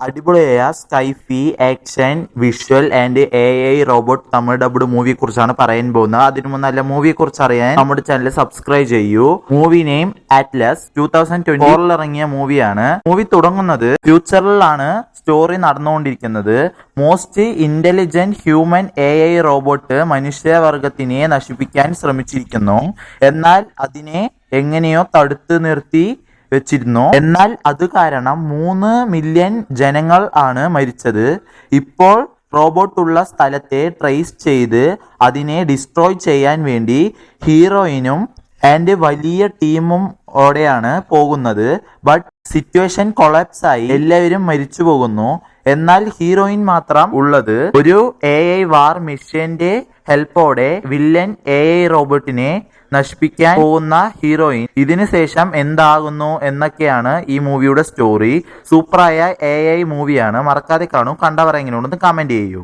അടിപൊളിയായ sci-fi action visual and AI robot Tamil dubbed മൂവിയെ കുറിച്ചാണ് പറയാൻ പോകുന്നത്. അതിനു മുമ്പ് നല്ല മൂവിയെ കുറിച്ച് അറിയാൻ നമ്മുടെ ചാനൽ സബ്സ്ക്രൈബ് ചെയ്യൂ. മൂവി നെയിം അറ്റ്ലസ് 2024 ഇറങ്ങിയ മൂവിയാണ്. മൂവി തുടങ്ങുന്നത് ഫ്യൂച്ചറിലാണ് സ്റ്റോറി നടന്നുകൊണ്ടിരിക്കുന്നത്. Most intelligent human AI robot മനുഷ്യവർഗത്തിനെ നശിപ്പിക്കാൻ ശ്രമിച്ചിരിക്കുന്നു. എന്നാൽ അതിനെ എങ്ങനെയോ തടുത്തു നിർത്തി വെച്ചിരുന്നു. എന്നാൽ അത് കാരണം 3 മില്യൺ ജനങ്ങൾ ആണ് മരിച്ചത്. ഇപ്പോൾ റോബോട്ട് ഉള്ള സ്ഥലത്തെ ട്രേസ് ചെയ്ത് അതിനെ ഡിസ്ട്രോയ് ചെയ്യാൻ വേണ്ടി ഹീറോയിനും ആൻഡ് വലിയ ടീമും ഓടെയാണ് പോകുന്നത്. ബട്ട് സിറ്റുവേഷൻ കൊളാപ്സ് ആയി എല്ലാവരും മരിച്ചു പോകുന്നു. എന്നാൽ ഹീറോയിൻ മാത്രം ഉള്ളത്. ഒരു AI വാർ മിഷന്റെ ഹെൽപ്പോടെ വില്ലൻ AI റോബോട്ടിനെ നശിപ്പിക്കാൻ പോകുന്ന ഹീറോയിൻ ഇതിനു ശേഷം എന്താകുന്നു എന്നൊക്കെയാണ് ഈ മൂവിയുടെ സ്റ്റോറി. സൂപ്പറായ AI മൂവിയാണ്, മറക്കാതെ കാണൂ. കണ്ടവർ എങ്ങനെയുണ്ടെന്ന് കമന്റ് ചെയ്യൂ.